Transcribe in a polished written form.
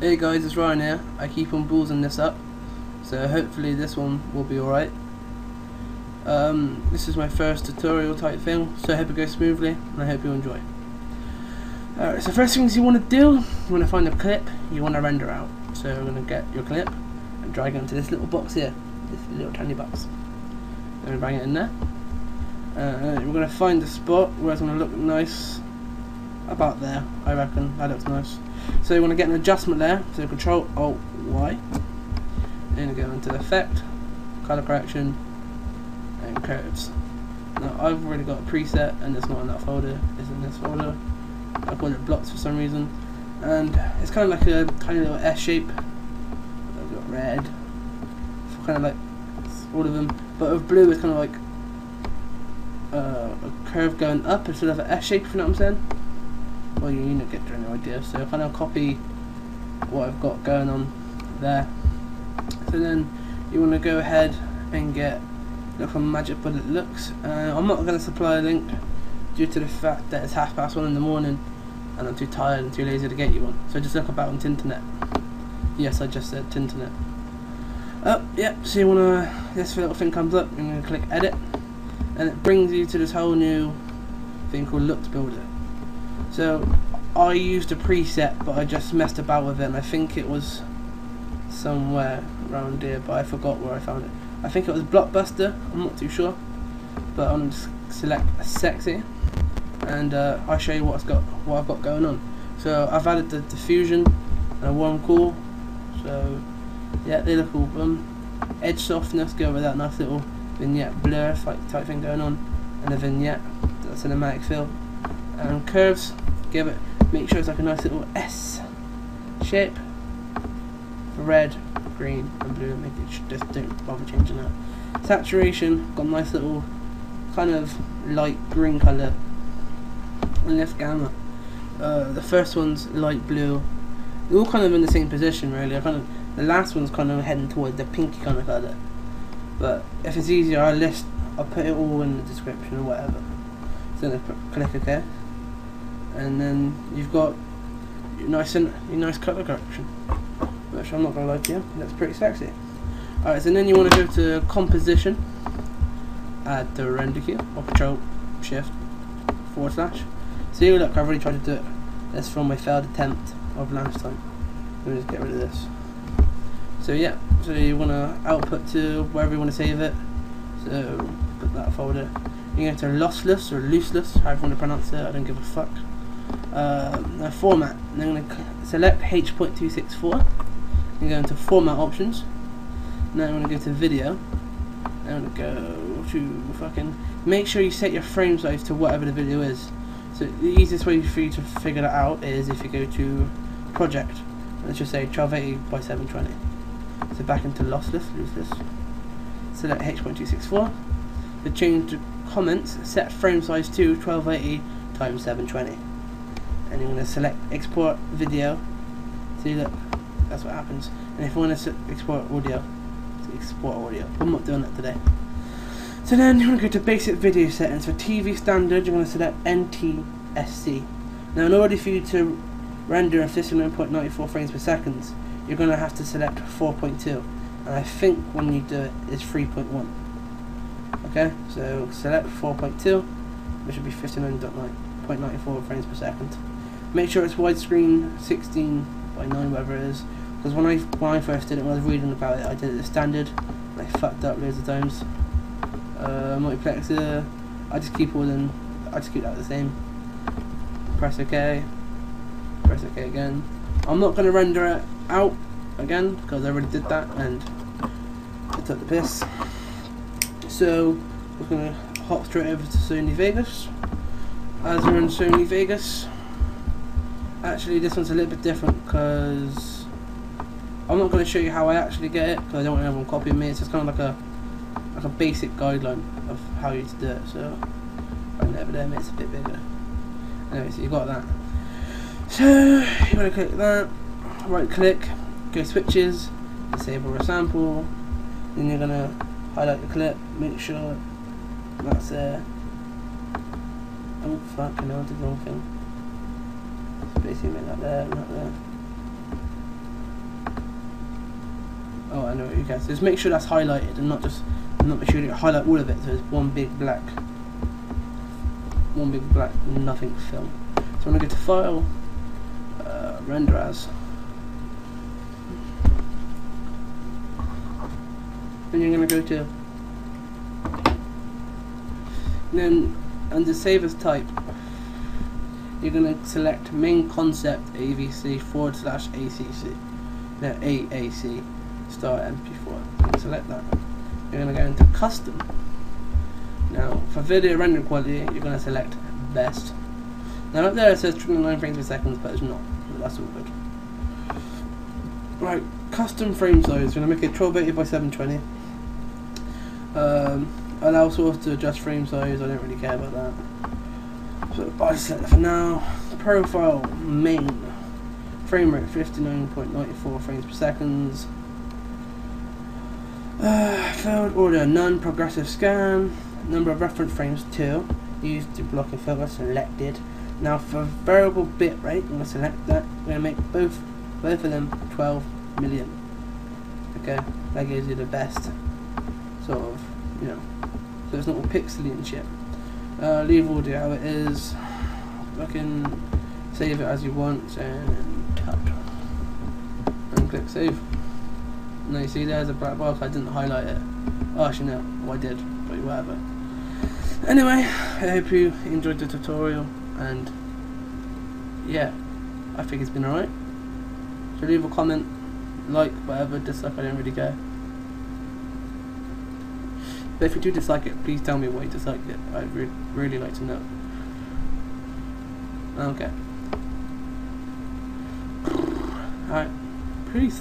Hey guys, it's Ryan here. I keep on ballsing this up, so hopefully this one will be alright. This is my first tutorial type thing, so I hope it goes smoothly and I hope you enjoy. Alright, so first things you want to do, you want to find a clip you want to render out. So we're going to get your clip and drag it into this little box here, this little tiny box. Then we bring it in there. We're going to find the spot where it's going to look nice, about there, I reckon, that looks nice. So you want to get an adjustment layer, so Control Alt Y, and go into Effect, Color Correction, and Curves. Now I've already got a preset, and it's not in that folder, it's in this folder. I call it blocks for some reason, and it's kind of like a tiny little S shape. I've got red, kind of like all of them, but with blue it's kind of like a curve going up instead of an S shape, if you know what I'm saying. Well, you know, get any idea. So kind of copy what I've got going on there. So then you want to go ahead and look on Magic Bullet Looks. I'm not going to supply a link due to the fact that it's 1:30 in the morning and I'm too tired and too lazy to get you one. So just look about on Tinternet. Yes, I just said Tinternet. Oh, yeah. So you want to, this little thing comes up. You're going to click Edit, and it brings you to this whole new thing called Looks Builder. So I used a preset, but I just messed about with it, and I think it was somewhere around here, but I forgot where I found it. I think it was Blockbuster, I'm not too sure, but I'm going to select a sexy, and I'll show you what I've got going on. So I've added the diffusion and a warm cool, so yeah, they look all edge softness, go with that nice little vignette blur type thing going on, and a vignette, the cinematic fill. And curves, make sure it's like a nice little S shape for red, green and blue. Make it, just don't bother changing that. Saturation, got a nice little kind of light green colour. And left gamma, the first one's light blue. They're all kind of in the same position really. The last one's kind of heading toward the pinky kind of colour. But if it's easier, I'll put it all in the description or whatever. So then click OK. And then you've got your nice colour correction, which I'm not going to lie to you, that's pretty sexy. Alright, so then you want to go to Composition, add the render queue, or Control Shift /. See, look, I've already tried to do it. That's from my failed attempt of last time. Let me just get rid of this. So yeah, so you want to output to wherever you want to save it. So put that folder. You go to lossless or looseless, however you want to pronounce it, I don't give a fuck. Now format, and I'm going to select H.264 and go into format options. Now I'm going to go to video, and I'm going to go to make sure you set your frame size to whatever the video is. So the easiest way for you to figure that out is if you go to project, let's just say 1280 by 720. So back into lossless, select H.264. To change the comments, set frame size to 1280 times 720, and you're going to select export video. See, look, that's what happens. And if you want to export audio, export audio. I'm not doing that today. So then you want to go to basic video settings. For TV standard, you're going to select NTSC. Now in order for you to render at 59.94 frames per second, you're going to have to select 4.2, and I think when you do it, it's 3.1. Okay, so select 4.2, which should be 59.94 frames per second. Make sure it's widescreen 16 by 9, whatever it is, because when I first did it, when I was reading about it, I did it as standard, and I fucked up loads of times. Multiplexer, I just keep that the same. Press OK, press OK again. I'm not going to render it out again, because I already did that, and I took the piss. So we're going to hop straight over to Sony Vegas. As we're in Sony Vegas, actually this one's a little bit different because I'm not going to show you how I actually get it, because I don't want everyone copying me. It's just kind of like a basic guideline of how you to do it. So right over there, it's a bit bigger. Anyway, so you got that. So you want to click that, right click, go switches, disable a sample, then you're going to highlight the clip, make sure that's there. Oh fuck, I know I did the wrong thing. So basically make that there, not there. I know what you guys. Just make sure that's highlighted and not make sure you highlight all of it. So it's one big black nothing film. So I'm gonna go to File, Render As. Then you're gonna go to, then under Save As Type, you're gonna select Main Concept AVC /ACC. No, AAC star MP4. Select that. You're gonna go into Custom. Now, for video rendering quality, you're going to select Best. Now up there it says 29 frames per second, but it's not. But that's all good. Right, custom frame size. We're going to make it 1280 by 720. Allow source to adjust frame size. I don't really care about that. So I set it for now. Profile main. Frame rate 59.94 frames per second. Field order none. Progressive scan. Number of reference frames 2, used to block a filter selected. Now for variable bit rate, I'm going to select that. We're going to make both of them 12 million. Okay, that gives you the best sort of, you know, so it's not all pixely and shit. Leave audio how it is. Fucking save it as you want and tap and click save. Now you see there's a black box. I didn't highlight it. Oh, actually no, well, I did, but whatever. Anyway, I hope you enjoyed the tutorial, and yeah, I think it's been alright. So leave a comment, like, whatever, dislike, I don't really care. But if you do dislike it, please tell me why you disliked it. I'd really like to know. Okay. Alright, peace.